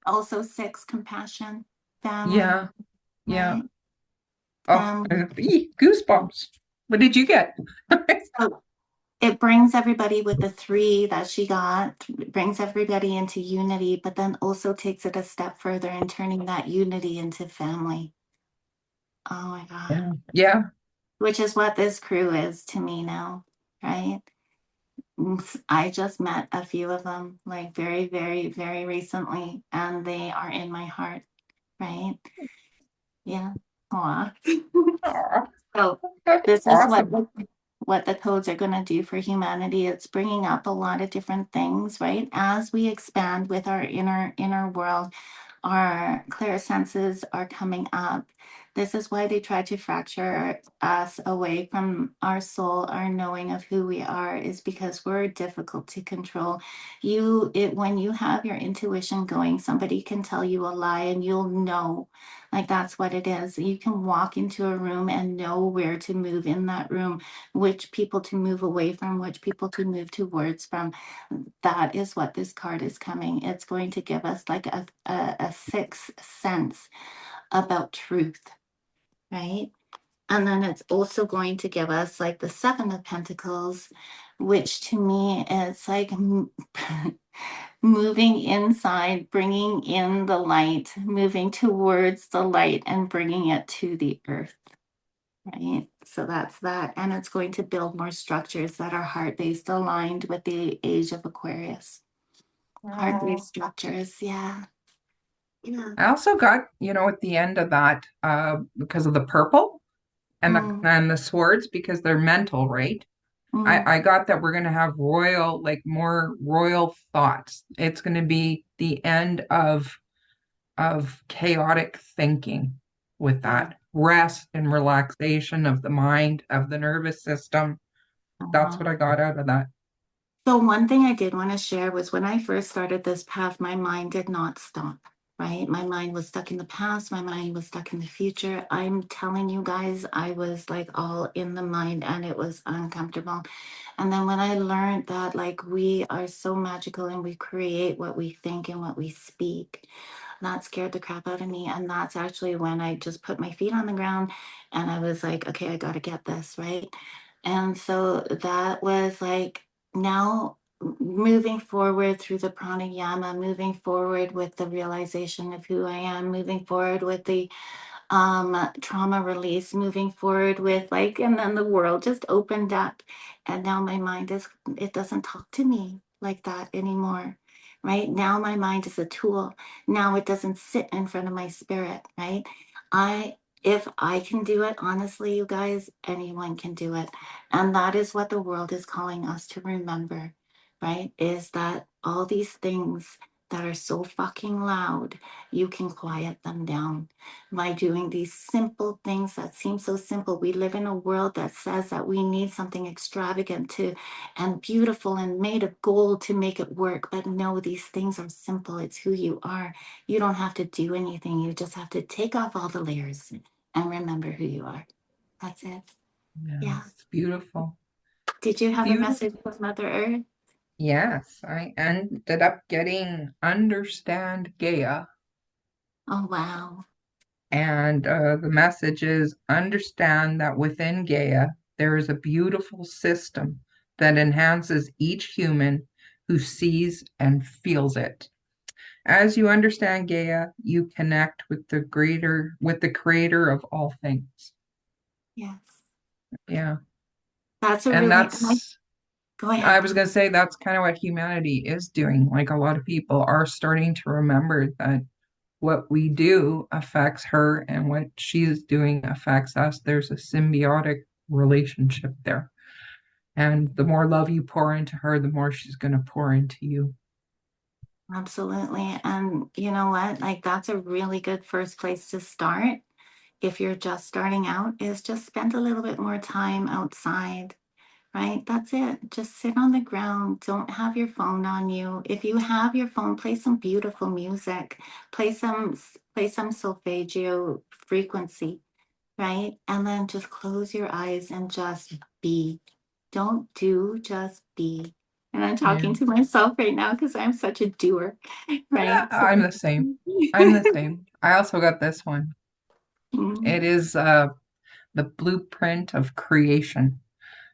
Also 6, compassion, family, Yeah. Yeah. right? Oh, Family. goosebumps. What did you get? So it brings everybody with the 3 that she got, brings everybody into unity, but then also takes it a step further and turning that unity into family. Oh my God. Yeah. Yeah. Which is what this crew is to me now, right? I just met a few of them like very, very, very recently, and they are in my heart, right? Yeah. Aw. Aw, So that's this is awesome. what the codes are going to do for humanity. It's bringing up a lot of different things, right? As we expand with our inner world, our clear senses are coming up. This is why they try to fracture us away from our soul, our knowing of who we are, is because we're difficult to control. When you have your intuition going, somebody can tell you a lie and you'll know. Like that's what it is. You can walk into a room and know where to move in that room, which people to move away from, which people to move towards from. That is what this card is coming. It's going to give us like a sixth sense about truth, right? And then it's also going to give us like the 7 of Pentacles, which to me is like moving inside, bringing in the light, moving towards the light and bringing it to the earth, right? So that's that. And it's going to build more structures that are heart-based, aligned with the age of Aquarius. Heart-based structures, yeah. Yeah. I also got, at the end of that, because of the purple and Mm, the swords, because they're mental, right? mm, I got that we're going to have royal, like more royal thoughts. It's going to be the end of chaotic thinking with yeah. that rest and relaxation of the mind, of the nervous system. That's Uh-huh. what I got out of that. So one thing I did want to share was when I first started this path, my mind did not stop, right? My mind was stuck in the past. My mind was stuck in the future. I'm telling you guys, I was like all in the mind and it was uncomfortable. And then when I learned that like we are so magical and we create what we think and what we speak, that scared the crap out of me. And that's actually when I just put my feet on the ground and I was like, okay, I got to get this, right? And so that was like, now moving forward through the pranayama, moving forward with the realization of who I am, moving forward with the trauma release, moving forward with like, and then the world just opened up. And now my mind it doesn't talk to me like that anymore. Right now, my mind is a tool. Now it doesn't sit in front of my spirit. Right. I, if I can do it, honestly, you guys, anyone can do it. And that is what the world is calling us to remember. Right. Is that all these things that are so fucking loud, you can quiet them down by doing these simple things that seem so simple. We live in a world that says that we need something extravagant to and beautiful and made of gold to make it work. But no, these things are simple. It's who you are. You don't have to do anything. You just have to take off all the layers and remember who you are. That's it. Yeah, Yeah. it's beautiful. Did you have a Beautiful. message from Mother Earth? Yes, I ended up getting Understand Gaia. Oh, wow. And the message is understand that within Gaia, there is a beautiful system that enhances each human who sees and feels it. As you understand Gaia, you connect with with the creator of all things. Yes. Yeah. That's a And really, go I ahead. was going to say, that's kind of what humanity is doing. Like a lot of people are starting to remember that what we do affects her and what she's doing affects us. There's a symbiotic relationship there. And the more love you pour into her, the more she's going to pour into you. Absolutely. And you know what? Like, that's a really good first place to start. If you're just starting out, is just spend a little bit more time outside, right? That's it. Just sit on the ground. Don't have your phone on you. If you have your phone, play some beautiful music. Play some solfeggio frequency, right? And then just close your eyes and just be. Don't do, just be. And I'm talking to myself right now because I'm such a doer, right? I'm the same. I'm the same. I also got this one. Mhm. It is the blueprint of creation.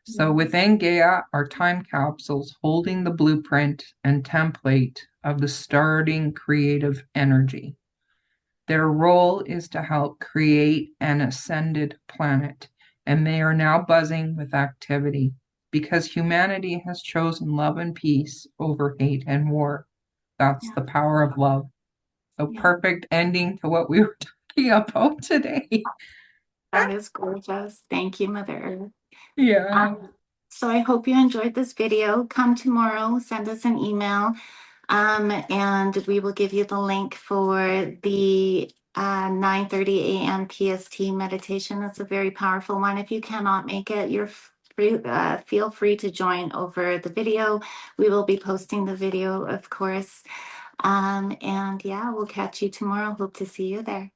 So within Gaia are time capsules holding the blueprint and template of the starting creative energy. Their role is to help create an ascended planet, and they are now buzzing with activity because humanity has chosen love and peace over hate and war. That's Yeah. the power of love. So Yeah. perfect ending to what we were talking about today. That is gorgeous. Thank you, Mother Earth. Yeah. So I hope you enjoyed this video. Come tomorrow, send us an email, and we will give you the link for the 9:30 a.m. PST meditation. That's a very powerful one. If you cannot make it, you're free, feel free to join over the video. We will be posting the video, of course. And yeah, we'll catch you tomorrow. Hope to see you there.